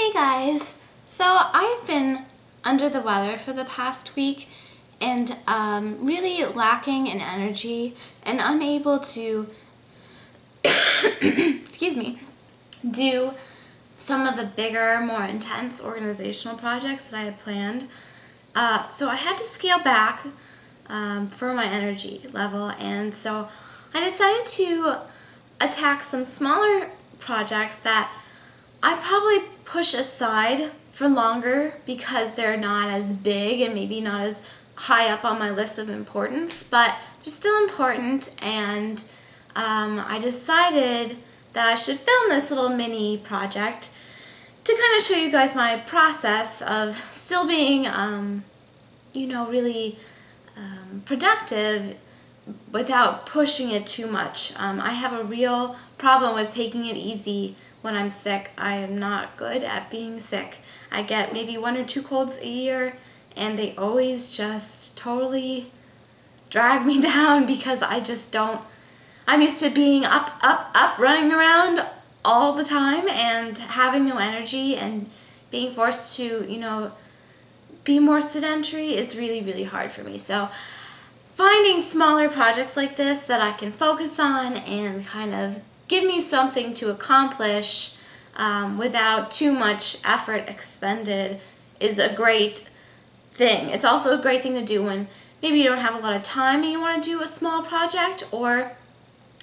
Hey guys! So I've been under the weather for the past week and really lacking in energy and unable to excuse me, do some of the bigger, more intense organizational projects that I had planned. So I had to scale back for my energy level, and so I decided to attack some smaller projects that I probably push aside for longer because they're not as big and maybe not as high up on my list of importance, but they're still important, and I decided that I should film this little mini project to kind of show you guys my process of still being, really productive without pushing it too much. I have a real problem with taking it easy when I'm sick. I am not good at being sick. I get maybe 1 or 2 colds a year, and they always just totally drag me down because I just don't. I'm used to being up, running around all the time and having no energy, and being forced to, be more sedentary is really, really hard for me. So finding smaller projects like this that I can focus on and kind of give me something to accomplish without too much effort expended is a great thing. It's also a great thing to do when maybe you don't have a lot of time and you want to do a small project, or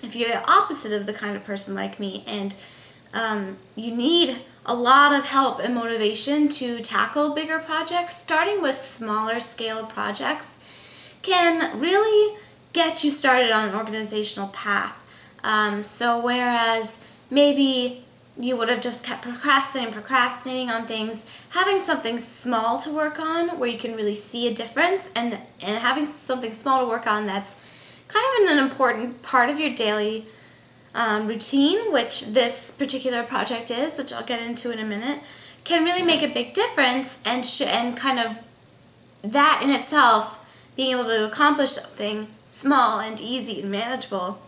if you're the opposite of the kind of person like me and you need a lot of help and motivation to tackle bigger projects. Starting with smaller scale projects can really get you started on an organizational path. So whereas maybe you would have just kept procrastinating on things, having something small to work on where you can really see a difference, and having something small to work on that's kind of an important part of your daily routine, which this particular project is, which I'll get into in a minute, can really make a big difference, and kind of that in itself, being able to accomplish something small and easy and manageable,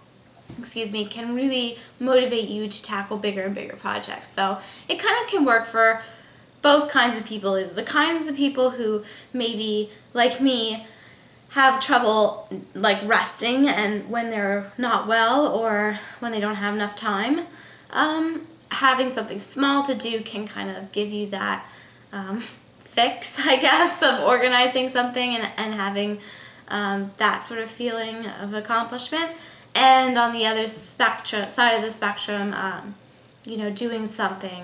can really motivate you to tackle bigger and bigger projects. So it kind of can work for both kinds of people. The kinds of people who maybe, like me, have trouble like resting and when they're not well or when they don't have enough time. Having something small to do can kind of give you that fix, I guess, of organizing something and having that sort of feeling of accomplishment. And on the other side of the spectrum, doing something,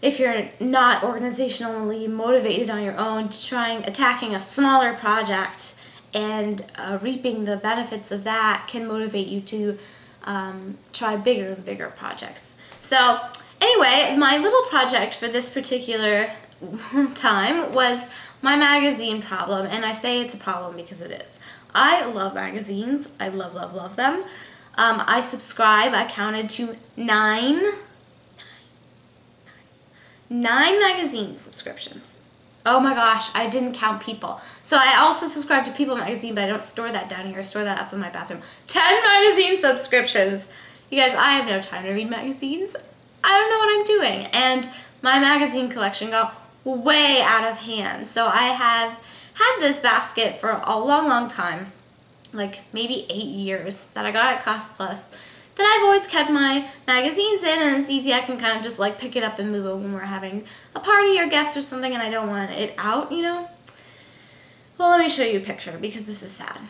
if you're not organizationally motivated on your own, attacking a smaller project and reaping the benefits of that can motivate you to try bigger and bigger projects. So anyway, my little project for this particular time was my magazine problem, and I say it's a problem because it is. I love magazines. I love them. I subscribe. I counted to nine magazine subscriptions. Oh my gosh, I didn't count People. So I also subscribe to People magazine, but I don't store that down here. I store that up in my bathroom. 10 magazine subscriptions. You guys, I have no time to read magazines. I don't know what I'm doing. And my magazine collection got way out of hand. So I have had this basket for a long time, like maybe 8 years, that I got at Cost Plus, that I've always kept my magazines in, and it's easy. I can kind of just like pick it up and move it when we're having a party or guests or something and I don't want it out, Well, let me show you a picture because this is sad.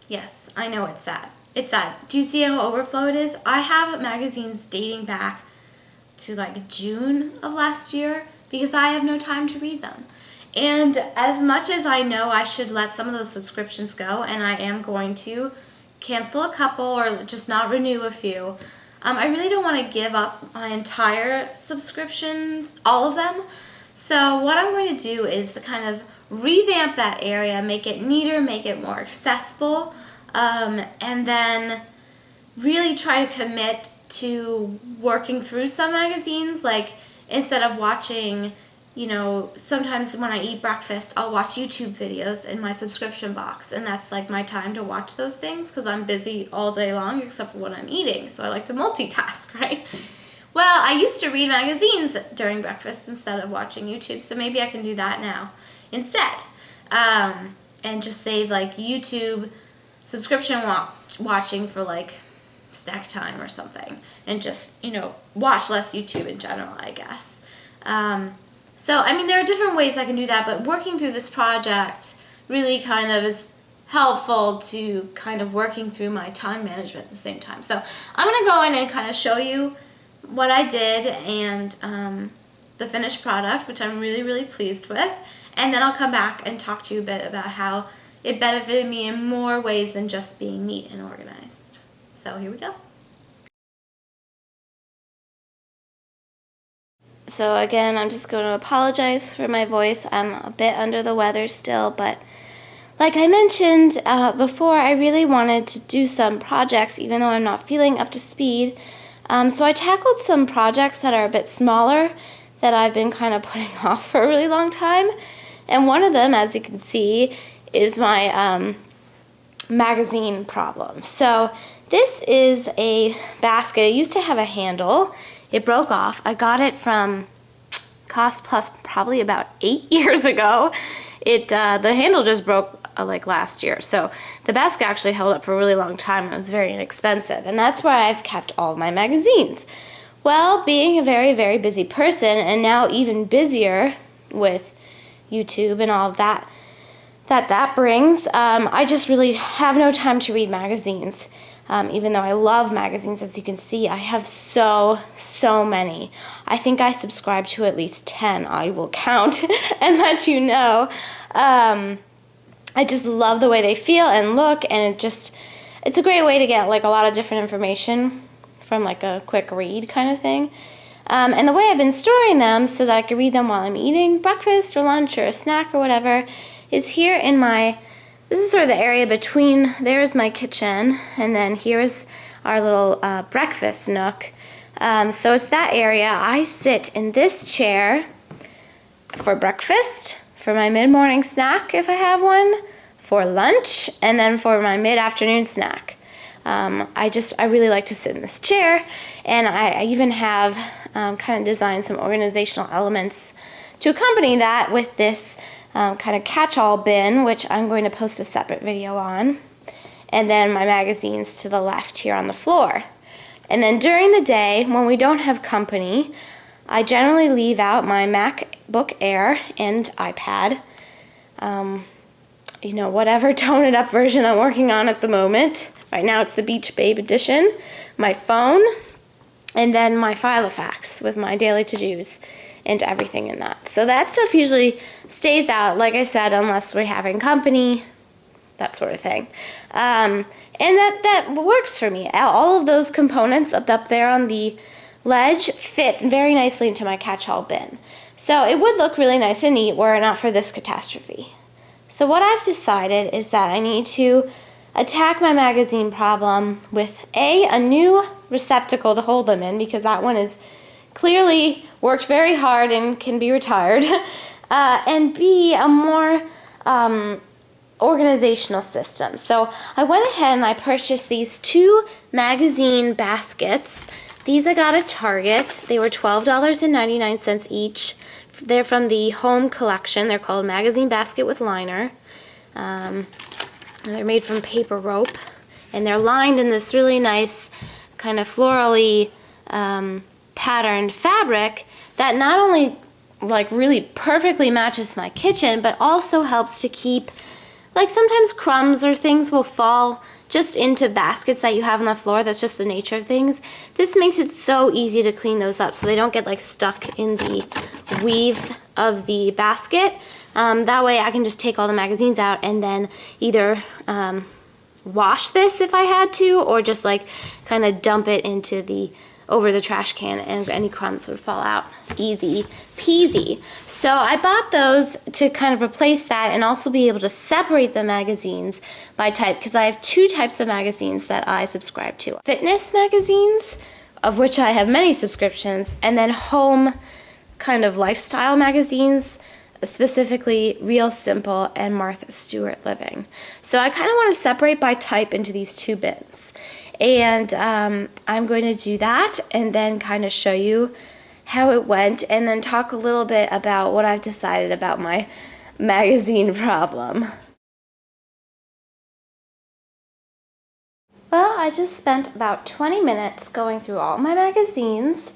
Yes, I know it's sad. It's sad. Do you see how overflow it is? I have magazines dating back to like June of last year because I have no time to read them. And as much as I know I should let some of those subscriptions go, and I am going to cancel a couple or just not renew a few, I really don't want to give up my entire subscriptions, all of them. So what I'm going to do is to kind of revamp that area, make it neater, make it more accessible, and then really try to commit to working through some magazines. Like, instead of watching sometimes when I eat breakfast, I'll watch YouTube videos in my subscription box, and that's like my time to watch those things because I'm busy all day long except for when I'm eating, so I like to multitask, right? Well, I used to read magazines during breakfast instead of watching YouTube, so maybe I can do that now instead, and just save like YouTube subscription watching for like snack time or something, and just watch less YouTube in general, I guess. So, I mean, there are different ways I can do that, but working through this project really kind of is helpful to kind of working through my time management at the same time. So I'm going to go in and kind of show you what I did and the finished product, which I'm really, really pleased with, and then I'll come back and talk to you a bit about how it benefited me in more ways than just being neat and organized. So here we go. So again, I'm just going to apologize for my voice. I'm a bit under the weather still, but like I mentioned before, I really wanted to do some projects even though I'm not feeling up to speed. So I tackled some projects that are a bit smaller that I've been kind of putting off for a really long time. And one of them, as you can see, is my magazine problem. So this is a basket. It used to have a handle. It broke off. I got it from Cost Plus probably about 8 years ago. The handle just broke like last year. So the basket actually held up for a really long time and it was very inexpensive. And that's where I've kept all of my magazines. Well, being a very, very busy person, and now even busier with YouTube and all of that brings, I just really have no time to read magazines. Even though I love magazines, as you can see, I have so many. I think I subscribe to at least 10. I will count and let you know. I just love the way they feel and look, and it's a great way to get like a lot of different information from like a quick read kind of thing. And the way I've been storing them so that I can read them while I'm eating breakfast or lunch or a snack or whatever is here in this is sort of the area between, there's my kitchen, and then here's our little breakfast nook. So it's that area. I sit in this chair for breakfast, for my mid-morning snack if I have one, for lunch, and then for my mid-afternoon snack. I really like to sit in this chair, and I even have kind of designed some organizational elements to accompany that with this kind of catch-all bin, which I'm going to post a separate video on, and then my magazines to the left here on the floor. And then during the day, when we don't have company, I generally leave out my MacBook Air and iPad, whatever tone-it-up version I'm working on at the moment. Right now it's the Beach Babe edition, my phone, and then my Filofax with my daily to-dos and everything in that. So that stuff usually stays out, like I said, unless we're having company, that sort of thing. And that works for me. All of those components up there on the ledge fit very nicely into my catch-all bin. So it would look really nice and neat were it not for this catastrophe. So what I've decided is that I need to attack my magazine problem with a new receptacle to hold them in, because that one is clearly worked very hard and can be retired, and B, a more organizational system. So I went ahead and I purchased these 2 magazine baskets. These I got at Target. They were $12.99 each. They're from the Home Collection. They're called Magazine Basket with Liner. And they're made from paper rope, and they're lined in this really nice kind of florally patterned fabric that not only like really perfectly matches my kitchen, but also helps to keep, like, sometimes crumbs or things will fall just into baskets that you have on the floor. That's just the nature of things. This makes it so easy to clean those up so they don't get like stuck in the weave of the basket. That way I can just take all the magazines out and then either wash this if I had to, or just like kind of dump it into over the trash can, and any crumbs would fall out. Easy peasy. So I bought those to kind of replace that and also be able to separate the magazines by type, because I have 2 types of magazines that I subscribe to. Fitness magazines, of which I have many subscriptions, and then home kind of lifestyle magazines, specifically Real Simple and Martha Stewart Living. So I kind of want to separate by type into these two bins. And I'm going to do that and then kind of show you how it went and then talk a little bit about what I've decided about my magazine problem. Well, I just spent about 20 minutes going through all my magazines.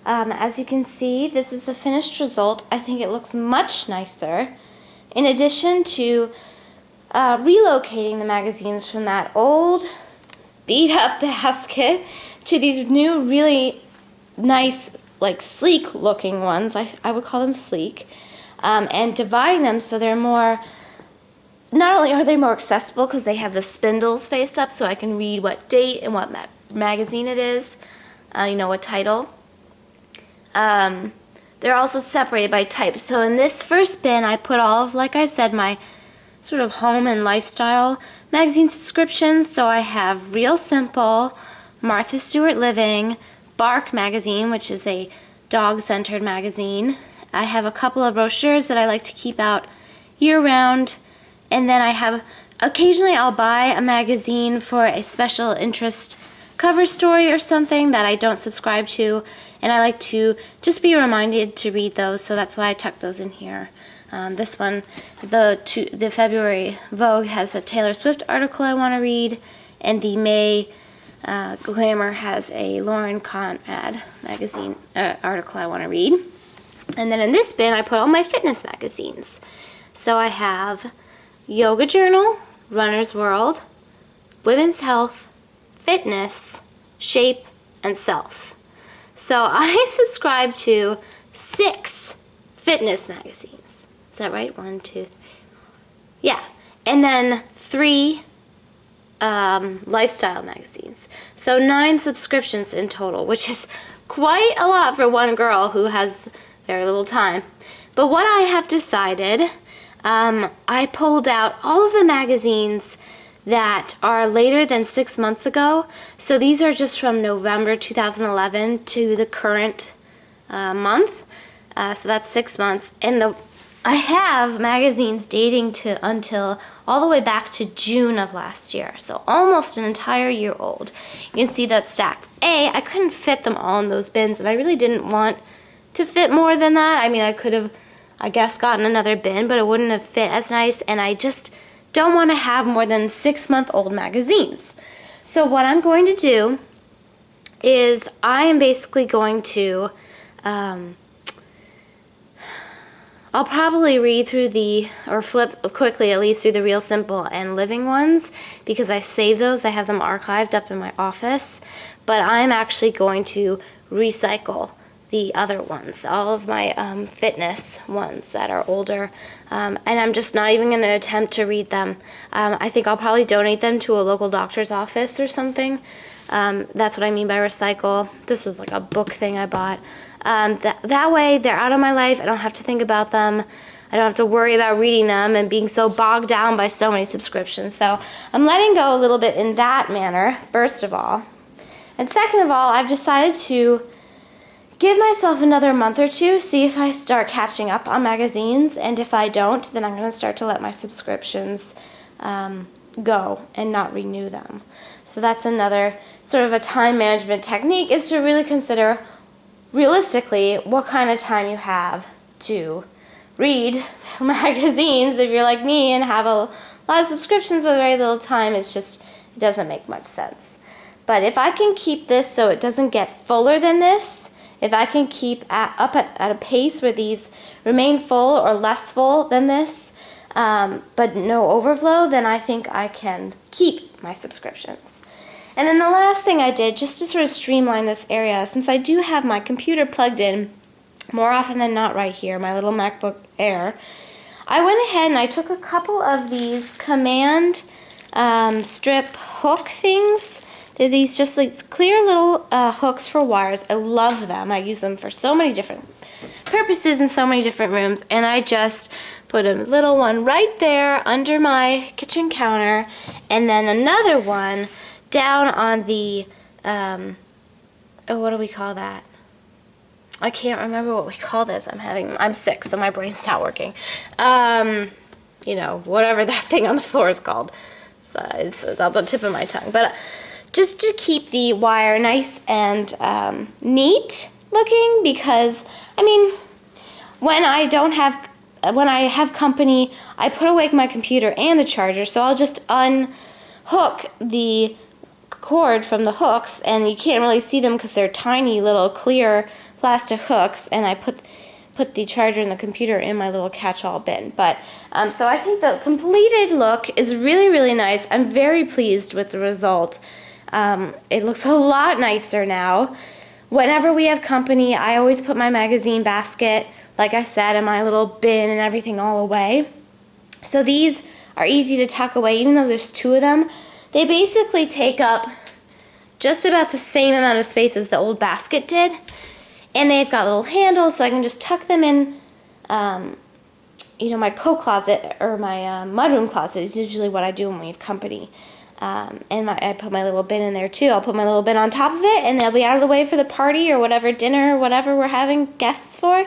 As you can see, this is the finished result. I think it looks much nicer. In addition to relocating the magazines from that old beat up basket to these new really nice, like sleek looking ones, I would call them sleek, and dividing them so they're more, not only are they more accessible because they have the spindles faced up so I can read what date and what magazine it is, what title. They're also separated by type. So in this first bin I put all of, like I said, my sort of home and lifestyle magazine subscriptions. So I have Real Simple, Martha Stewart Living, Bark magazine, which is a dog-centered magazine. I have a couple of brochures that I like to keep out year-round, and then I have, occasionally I'll buy a magazine for a special interest cover story or something that I don't subscribe to, and I like to just be reminded to read those, so that's why I tuck those in here. This one, the February Vogue has a Taylor Swift article I want to read, and the May Glamour has a Lauren Conrad magazine article I want to read. And then in this bin I put all my fitness magazines. So I have Yoga Journal, Runner's World, Women's Health, Fitness, Shape, and Self. So I subscribe to 6 fitness magazines. Is that right? 1, 2, 3. Yeah. And then 3 lifestyle magazines. So 9 subscriptions in total, which is quite a lot for one girl who has very little time. But what I have decided, I pulled out all of the magazines that are later than 6 months ago. So these are just from November 2011 to the current month. So that's 6 months. And I have magazines dating to until all the way back to June of last year. So almost an entire year old. You can see that stack. I couldn't fit them all in those bins, and I really didn't want to fit more than that. I mean, I could have, I guess, gotten another bin, but it wouldn't have fit as nice, and I just don't want to have more than 6-month-old magazines. So what I'm going to do is I am basically going to, I'll probably read through or flip quickly at least through the Real Simple and Living ones because I save those. I have them archived up in my office. But I'm actually going to recycle the other ones, all of my fitness ones that are older, and I'm just not even going to attempt to read them. I think I'll probably donate them to a local doctor's office or something. That's what I mean by recycle. This was like a book thing I bought. That way they're out of my life. I don't have to think about them. I don't have to worry about reading them and being so bogged down by so many subscriptions. So I'm letting go a little bit in that manner, first of all. And second of all, I've decided to give myself another month or two, see if I start catching up on magazines, and if I don't, then I'm going to start to let my subscriptions go and not renew them. So that's another sort of a time management technique, is to really consider realistically what kind of time you have to read magazines. If you're like me and have a lot of subscriptions but very little time, it doesn't make much sense. But if I can keep this so it doesn't get fuller than this, if I can keep up at a pace where these remain full or less full than this, but no overflow, then I think I can keep my subscriptions. And then the last thing I did, just to sort of streamline this area, since I do have my computer plugged in more often than not right here, my little MacBook Air, I went ahead and I took a couple of these command strip hook things. They're these just like clear little hooks for wires. I love them. I use them for so many different purposes in so many different rooms. And I just put a little one right there under my kitchen counter, and then another one down on the, what do we call that? I can't remember what we call this. I'm sick, so my brain's not working. You know, whatever that thing on the floor is called. So it's on the tip of my tongue. But just to keep the wire nice and neat looking, because, I mean, when I have company, I put away my computer and the charger, so I'll just unhook the cord from the hooks, and you can't really see them because they're tiny little clear plastic hooks, and I put the charger and the computer in my little catch-all bin. But so I think the completed look is really, really nice. I'm very pleased with the result. It looks a lot nicer now. Whenever we have company, I always put my magazine basket, like I said, in my little bin and everything all away. So these are easy to tuck away, even though there's 2 of them. They basically take up just about the same amount of space as the old basket did. And they've got little handles, so I can just tuck them in, you know, my coat closet, or my mudroom closet is usually what I do when we have company. And I put my little bin in there too. I'll put my little bin on top of it, and they'll be out of the way for the party or whatever dinner or whatever we're having guests for.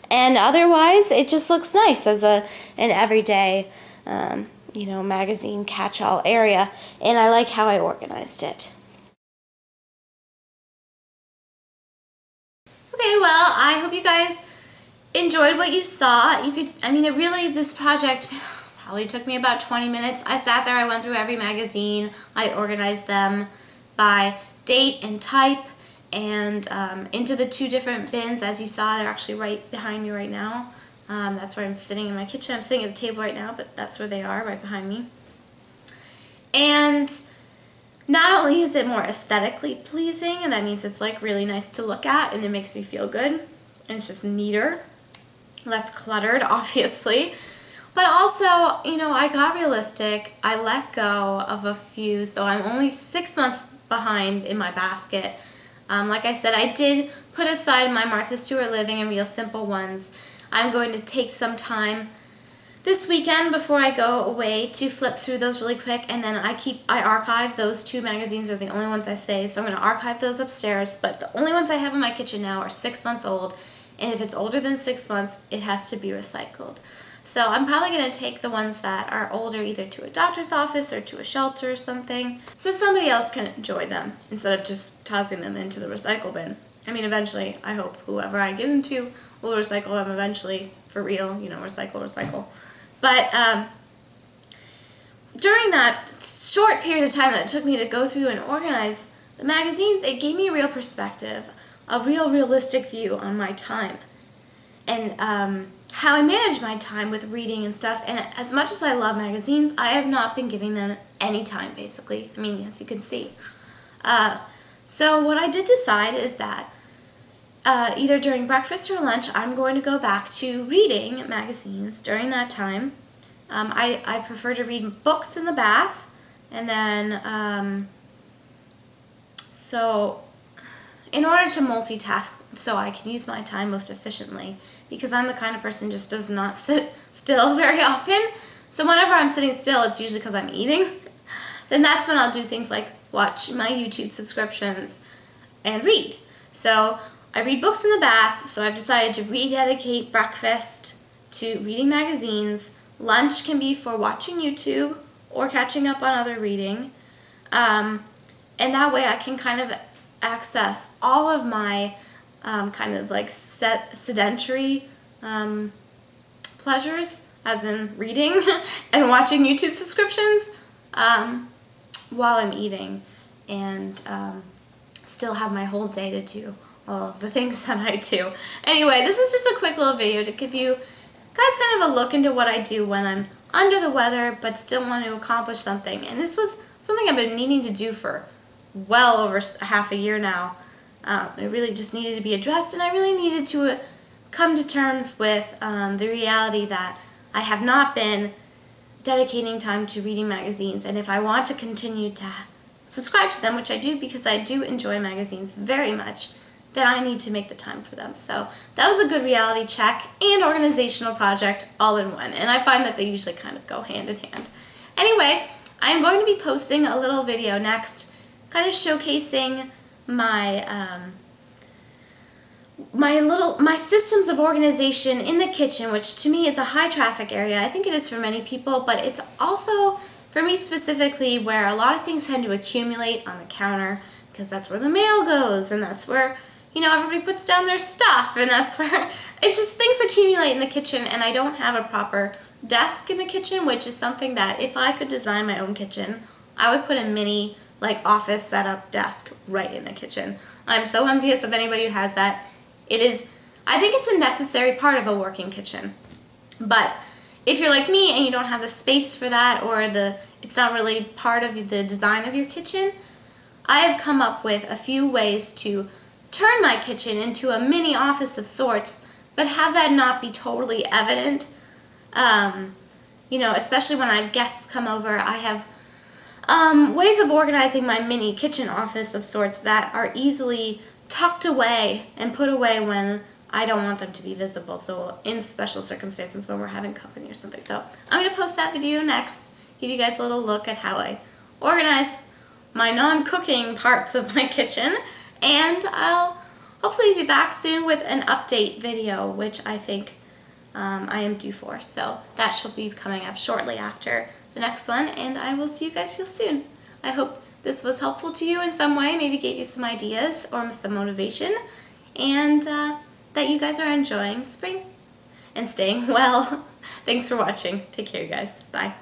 And otherwise, it just looks nice as an everyday, you know, magazine catch-all area. And I like how I organized it. Okay, well, I hope you guys enjoyed what you saw. This project probably took me about 20 minutes. I sat there, I went through every magazine, I organized them by date and type, and into the 2 different bins. As you saw, they're actually right behind me right now. That's where I'm sitting in my kitchen. I'm sitting at the table right now, but that's where they are, right behind me. And not only is it more aesthetically pleasing, and that means it's like really nice to look at, and it makes me feel good, and it's just neater, less cluttered, obviously. But also, you know, I got realistic. I let go of a few, so I'm only 6 months behind in my basket. Like I said, I did put aside my Martha Stewart Living and Real Simple ones. I'm going to take some time this weekend before I go away to flip through those really quick, and then I archive those 2 magazines. Are the only ones I save, so I'm going to archive those upstairs. But the only ones I have in my kitchen now are 6 months old, and if it's older than 6 months, it has to be recycled. So I'm probably going to take the ones that are older either to a doctor's office or to a shelter or something, so somebody else can enjoy them instead of just tossing them into the recycle bin. I mean, eventually, I hope whoever I give them to will recycle them eventually, for real, you know, recycle. But during that short period of time that it took me to go through and organize the magazines, it gave me a real perspective, a realistic view on my time, and how I manage my time with reading and stuff. And as much as I love magazines, I have not been giving them any time, basically. I mean, as you can see. So what I did decide is that either during breakfast or lunch, I'm going to go back to reading magazines during that time. I prefer to read books in the bath, and then, so in order to multitask so I can use my time most efficiently, because I'm the kind of person who just does not sit still very often, so whenever I'm sitting still, it's usually because I'm eating, then that's when I'll do things like watch my YouTube subscriptions and read. So I read books in the bath, so I've decided to rededicate breakfast to reading magazines. Lunch can be for watching YouTube or catching up on other reading. And that way I can kind of access all of my kind of like sedentary pleasures, as in reading and watching YouTube subscriptions, while I'm eating, and still have my whole day to do all of the things that I do. Anyway, this is just a quick little video to give you guys kind of a look into what I do when I'm under the weather but still want to accomplish something. And this was something I've been needing to do for well over half a year now. It really just needed to be addressed, and I really needed to come to terms with the reality that I have not been dedicating time to reading magazines, and if I want to continue to subscribe to them, which I do because I do enjoy magazines very much, then I need to make the time for them. So that was a good reality check and organizational project all in one, and I find that they usually kind of go hand in hand. Anyway, I'm going to be posting a little video next, kind of showcasing my my systems of organization in the kitchen, which to me is a high traffic area. I think it is for many people, but it's also for me specifically where a lot of things tend to accumulate on the counter, because that's where the mail goes, and that's where, everybody puts down their stuff, and that's where it's just things accumulate in the kitchen, and I don't have a proper desk in the kitchen, which is something that if I could design my own kitchen, I would put a mini office setup desk right in the kitchen. I'm so envious of anybody who has that. I think it's a necessary part of a working kitchen. But if you're like me and you don't have the space for that, or it's not really part of the design of your kitchen, I have come up with a few ways to turn my kitchen into a mini office of sorts, but have that not be totally evident. Especially when I have guests come over, I have ways of organizing my mini kitchen office of sorts that are easily tucked away and put away when I don't want them to be visible, so in special circumstances when we're having company or something. So I'm going to post that video next, give you guys a little look at how I organize my non-cooking parts of my kitchen, and I'll hopefully be back soon with an update video, which I think I am due for. So that shall be coming up shortly after the next one, and I will see you guys real soon. I hope this was helpful to you in some way, maybe gave you some ideas or some motivation, and that you guys are enjoying spring and staying well. Thanks for watching. Take care, you guys. Bye.